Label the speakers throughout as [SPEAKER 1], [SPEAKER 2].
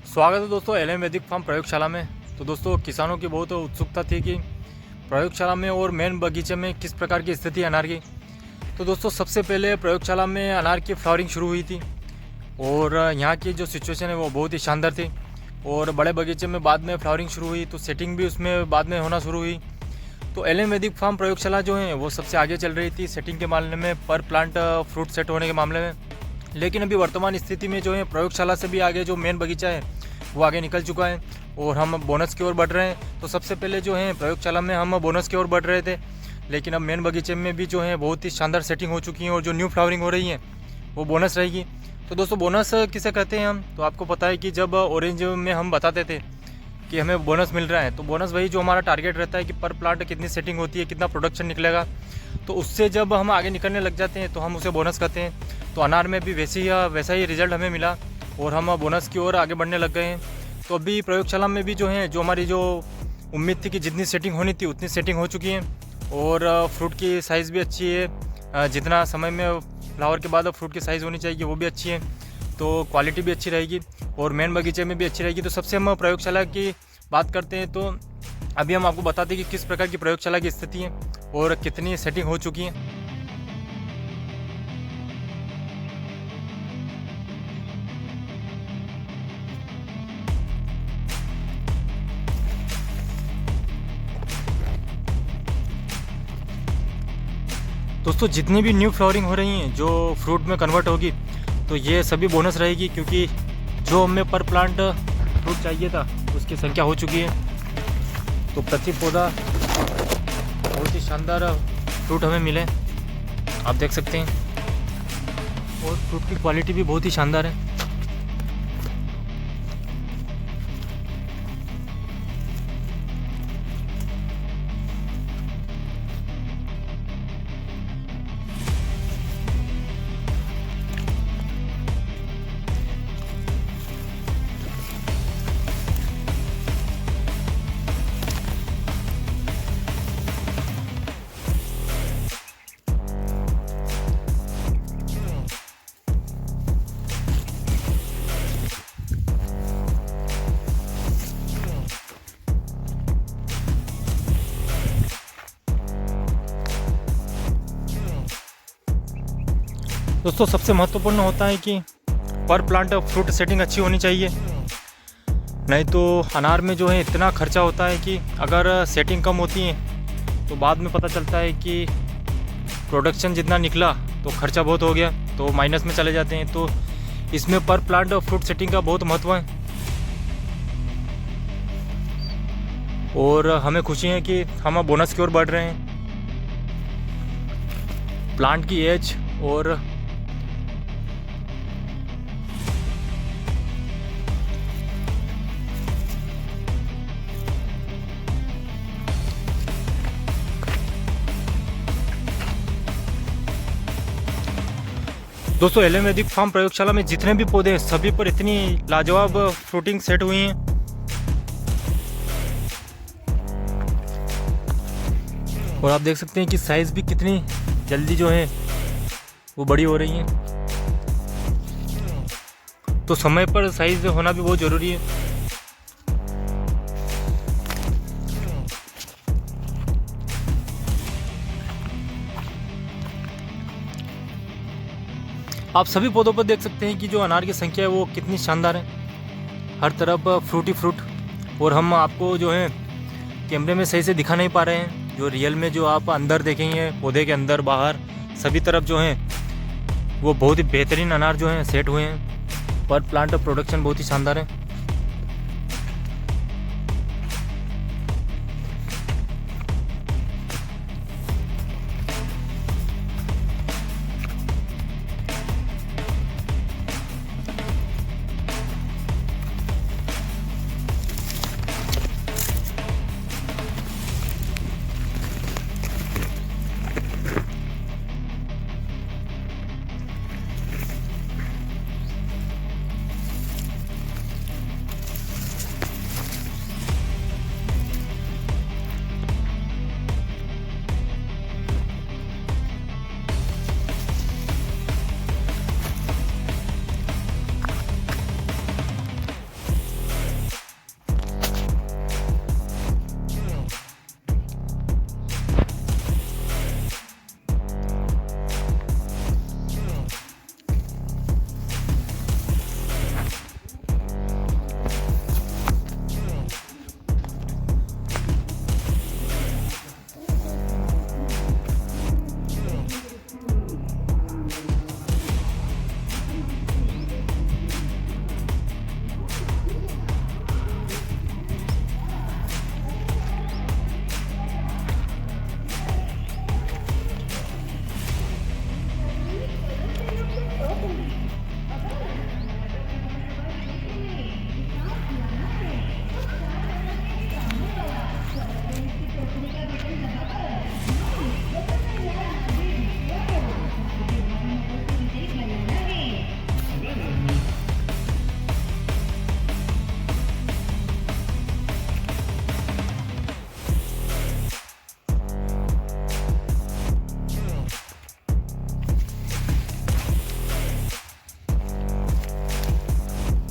[SPEAKER 1] स्वागत है दोस्तों एलएम वैदिक फार्म प्रयोगशाला में। तो दोस्तों किसानों की बहुत उत्सुकता थी कि प्रयोगशाला में और मेन बगीचे में किस प्रकार की स्थिति है अनार की। तो दोस्तों सबसे पहले प्रयोगशाला में अनार की फ्लावरिंग शुरू हुई थी और यहाँ की जो सिचुएशन है वो बहुत ही शानदार थी। और बड़े बगीचे में बाद में फ्लावरिंग शुरू हुई तो सेटिंग भी उसमें बाद में होना शुरू हुई। तो एलएम वैदिक फार्म प्रयोगशाला जो है वो सबसे आगे चल रही थी सेटिंग के मामले में, पर प्लांट फ्रूट सेट होने के मामले में। लेकिन अभी वर्तमान स्थिति में जो है प्रयोगशाला से भी आगे जो मेन बगीचा है वो आगे निकल चुका है और हम बोनस की ओर बढ़ रहे हैं। तो सबसे पहले जो है प्रयोगशाला में हम बोनस की ओर बढ़ रहे थे, लेकिन अब मेन बगीचे में भी जो है बहुत ही शानदार सेटिंग हो चुकी है और जो न्यू फ्लावरिंग हो रही है वो बोनस रहेगी। तो दोस्तों बोनस किसे कहते हैं हम, तो आपको पता है कि जब ऑरेंज में हम बताते थे कि हमें बोनस मिल रहा है, तो बोनस वही जो हमारा टारगेट रहता है कि पर प्लांट कितनी सेटिंग होती है, कितना प्रोडक्शन निकलेगा। तो उससे जब हम आगे निकलने लग जाते हैं तो हम उसे बोनस कहते हैं। तो अनार में भी वैसा ही रिजल्ट हमें मिला और हम बोनस की ओर आगे बढ़ने लग गए हैं। तो अभी प्रयोगशाला में भी जो है जो हमारी जो उम्मीद थी कि जितनी सेटिंग होनी थी उतनी सेटिंग हो चुकी है और फ्रूट की साइज़ भी अच्छी है। जितना समय में फ्लावर के बाद फ्रूट की साइज़ होनी चाहिए वो भी अच्छी है, तो क्वालिटी भी अच्छी रहेगी और मेन बगीचे में भी अच्छी रहेगी। तो सबसे हम प्रयोगशाला की बात करते हैं, तो अभी हम आपको बताते हैं कि किस प्रकार की प्रयोगशाला की स्थिति है और कितनी सेटिंग हो चुकी है। दोस्तों जितनी भी न्यू फ्लावरिंग हो रही हैं जो फ्रूट में कन्वर्ट होगी तो ये सभी बोनस रहेगी, क्योंकि जो हमें पर प्लांट फ्रूट चाहिए था उसकी संख्या हो चुकी है। तो प्रति पौधा बहुत ही शानदार फ्रूट हमें मिले, आप देख सकते हैं, और फ्रूट की क्वालिटी भी बहुत ही शानदार है। दोस्तों सबसे महत्वपूर्ण होता है कि पर प्लांट फ्रूट सेटिंग अच्छी होनी चाहिए, नहीं तो अनार में जो है इतना खर्चा होता है कि अगर सेटिंग कम होती है तो बाद में पता चलता है कि प्रोडक्शन जितना निकला तो खर्चा बहुत हो गया, तो माइनस में चले जाते हैं। तो इसमें पर प्लांट फ्रूट सेटिंग का बहुत महत्व है और हमें खुशी है कि हम बोनस की ओर बढ़ रहे हैं। प्लांट की एज और दोस्तों एलएम वैदिक फार्म प्रयोगशाला में जितने भी पौधे हैं सभी पर इतनी लाजवाब फ्रूटिंग सेट हुई हैं। और आप देख सकते हैं कि साइज़ भी कितनी जल्दी जो है वो बड़ी हो रही है। तो समय पर साइज़ होना भी बहुत ज़रूरी है। आप सभी पौधों पर देख सकते हैं कि जो अनार की संख्या है वो कितनी शानदार है, हर तरफ फ्रूट ही फ्रूट। और हम आपको जो है कैमरे में सही से दिखा नहीं पा रहे हैं, जो रियल में जो आप अंदर देखेंगे पौधे के अंदर बाहर सभी तरफ जो है वो बहुत ही बेहतरीन अनार जो हैं सेट हुए हैं। पर प्लांट प्रोडक्शन बहुत ही शानदार है।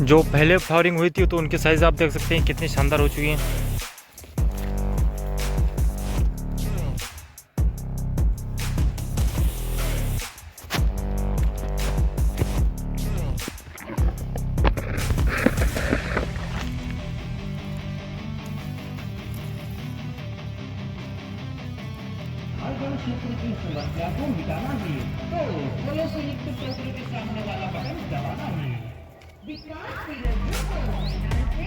[SPEAKER 1] जो पहले फ्लावरिंग हुई थी तो उनके साइज़ आप देख सकते हैं कितने शानदार हो चुके हैं।
[SPEAKER 2] जल क्षेत्र की समस्या को मिटाना है तो फलों से युक्त क्षेत्र के सामने वाला बटन दबाना है। विकास की रजियों को से